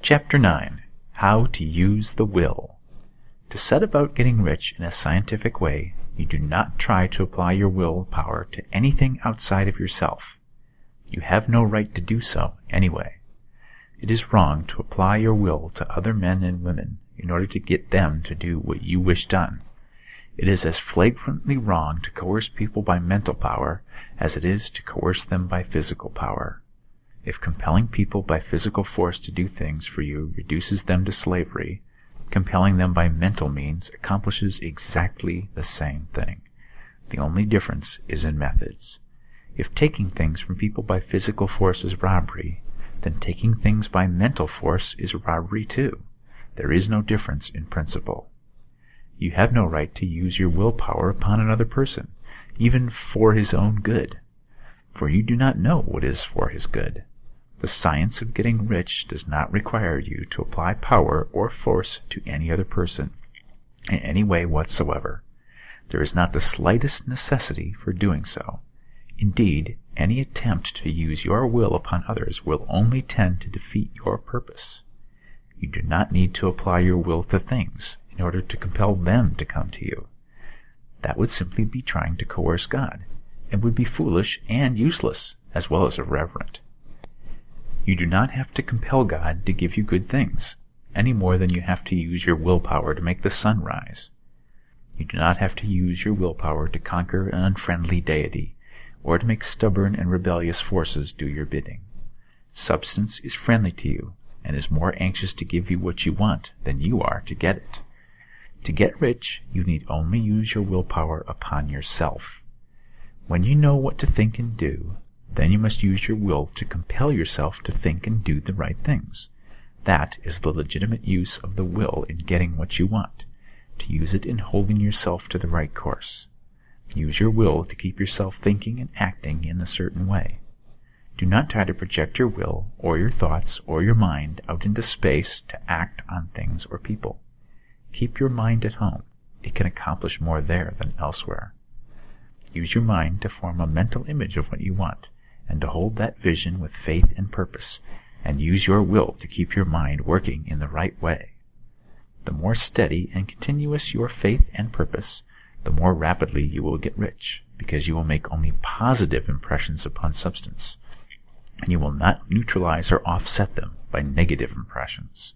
Chapter 9. How to Use the Will. To set about getting rich in a scientific way, you do not try to apply your willpower to anything outside of yourself. You have no right to do so, anyway. It is wrong to apply your will to other men and women in order to get them to do what you wish done. It is as flagrantly wrong to coerce people by mental power as it is to coerce them by physical power. If compelling people by physical force to do things for you reduces them to slavery, compelling them by mental means accomplishes exactly the same thing. The only difference is in methods. If taking things from people by physical force is robbery, then taking things by mental force is robbery too. There is no difference in principle. You have no right to use your willpower upon another person, even for his own good, for you do not know what is for his good. The science of getting rich does not require you to apply power or force to any other person in any way whatsoever. There is not the slightest necessity for doing so. Indeed, any attempt to use your will upon others will only tend to defeat your purpose. You do not need to apply your will to things in order to compel them to come to you. That would simply be trying to coerce God, and would be foolish and useless, as well as irreverent. You do not have to compel God to give you good things, any more than you have to use your willpower to make the sun rise. You do not have to use your willpower to conquer an unfriendly deity, or to make stubborn and rebellious forces do your bidding. Substance is friendly to you, and is more anxious to give you what you want than you are to get it. To get rich, you need only use your willpower upon yourself. When you know what to think and do, then you must use your will to compel yourself to think and do the right things. That is the legitimate use of the will in getting what you want, to use it in holding yourself to the right course. Use your will to keep yourself thinking and acting in a certain way. Do not try to project your will, or your thoughts, or your mind out into space to act on things or people. Keep your mind at home. It can accomplish more there than elsewhere. Use your mind to form a mental image of what you want, and to hold that vision with faith and purpose, and use your will to keep your mind working in the right way. The more steady and continuous your faith and purpose, the more rapidly you will get rich, because you will make only positive impressions upon substance, and you will not neutralize or offset them by negative impressions.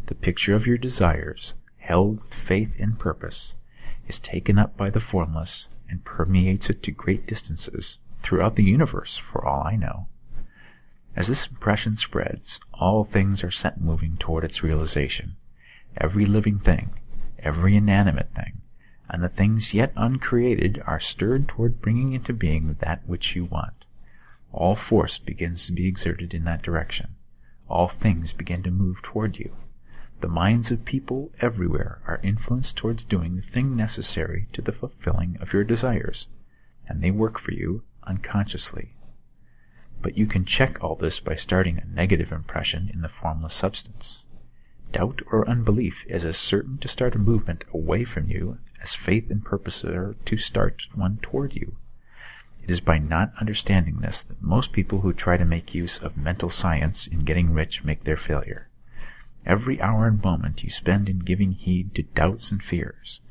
The picture of your desires, held with faith and purpose, is taken up by the formless and permeates it to great distances throughout the universe, for all I know. As this impression spreads, all things are set moving toward its realization. Every living thing, every inanimate thing, and the things yet uncreated are stirred toward bringing into being that which you want. All force begins to be exerted in that direction. All things begin to move toward you. The minds of people everywhere are influenced towards doing the thing necessary to the fulfilling of your desires, and they work for you unconsciously. But you can check all this by starting a negative impression in the formless substance. Doubt or unbelief is as certain to start a movement away from you as faith and purpose are to start one toward you. It is by not understanding this that most people who try to make use of mental science in getting rich make their failure. Every hour and moment you spend in giving heed to doubts and fears,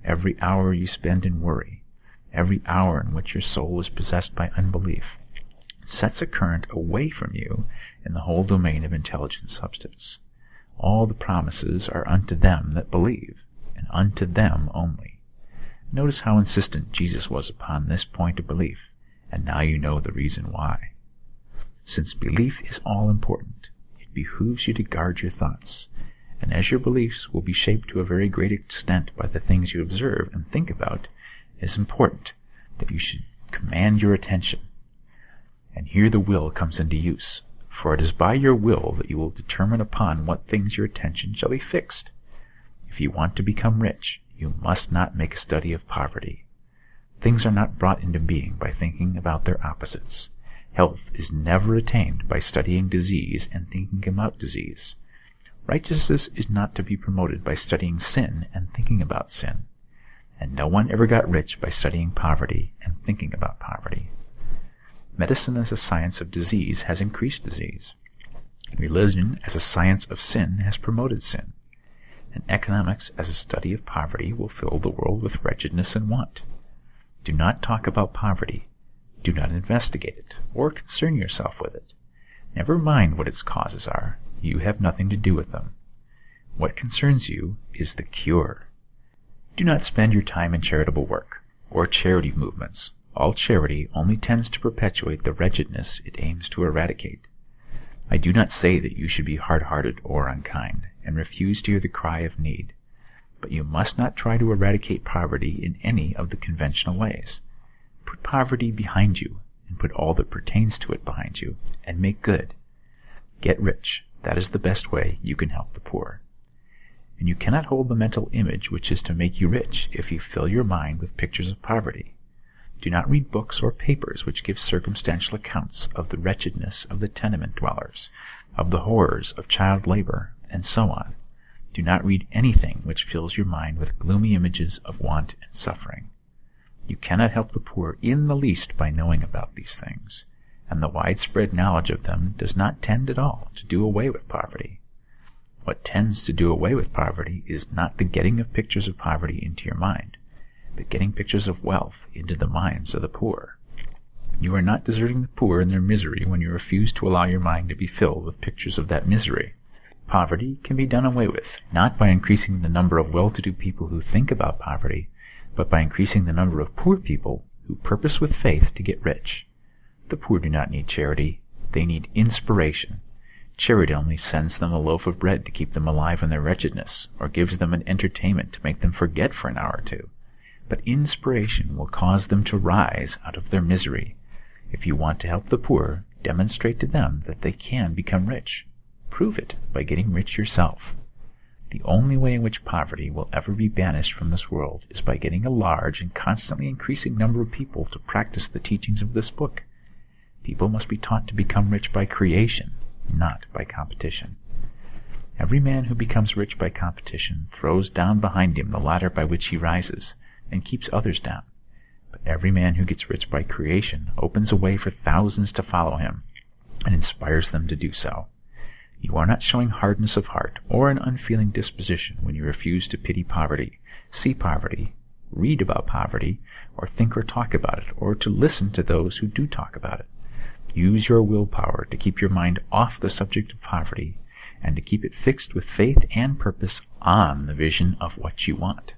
every hour you spend in worry, every hour in which your soul is possessed by unbelief, sets a current away from you in the whole domain of intelligent substance. All the promises are unto them that believe, and unto them only. Notice how insistent Jesus was upon this point of belief, and now you know the reason why. Since belief is all important, it behooves you to guard your thoughts, and as your beliefs will be shaped to a very great extent by the things you observe and think about, it is important that you should command your attention. And here the will comes into use, for it is by your will that you will determine upon what things your attention shall be fixed. If you want to become rich, you must not make a study of poverty. Things are not brought into being by thinking about their opposites. Health is never attained by studying disease and thinking about disease. Righteousness is not to be promoted by studying sin and thinking about sin. And no one ever got rich by studying poverty and thinking about poverty. Medicine as a science of disease has increased disease. Religion as a science of sin has promoted sin, and economics as a study of poverty will fill the world with wretchedness and want. Do not talk about poverty. Do not investigate it, or concern yourself with it. Never mind what its causes are. You have nothing to do with them. What concerns you is the cure. Do not spend your time in charitable work, or charity movements. All charity only tends to perpetuate the wretchedness it aims to eradicate. I do not say that you should be hard-hearted or unkind, and refuse to hear the cry of need. But you must not try to eradicate poverty in any of the conventional ways. Put poverty behind you, and put all that pertains to it behind you, and make good. Get rich. That is the best way you can help the poor. And you cannot hold the mental image which is to make you rich if you fill your mind with pictures of poverty. Do not read books or papers which give circumstantial accounts of the wretchedness of the tenement dwellers, of the horrors of child labor, and so on. Do not read anything which fills your mind with gloomy images of want and suffering. You cannot help the poor in the least by knowing about these things, and the widespread knowledge of them does not tend at all to do away with poverty. What tends to do away with poverty is not the getting of pictures of poverty into your mind, but getting pictures of wealth into the minds of the poor. You are not deserting the poor in their misery when you refuse to allow your mind to be filled with pictures of that misery. Poverty can be done away with, not by increasing the number of well-to-do people who think about poverty, but by increasing the number of poor people who purpose with faith to get rich. The poor do not need charity. They need inspiration. Charity only sends them a loaf of bread to keep them alive in their wretchedness, or gives them an entertainment to make them forget for an hour or two. But inspiration will cause them to rise out of their misery. If you want to help the poor, demonstrate to them that they can become rich. Prove it by getting rich yourself. The only way in which poverty will ever be banished from this world is by getting a large and constantly increasing number of people to practice the teachings of this book. People must be taught to become rich by creation, not by competition. Every man who becomes rich by competition throws down behind him the ladder by which he rises, and keeps others down. But every man who gets rich by creation opens a way for thousands to follow him, and inspires them to do so. You are not showing hardness of heart or an unfeeling disposition when you refuse to pity poverty, see poverty, read about poverty, or think or talk about it, or to listen to those who do talk about it. Use your willpower to keep your mind off the subject of poverty, and to keep it fixed with faith and purpose on the vision of what you want.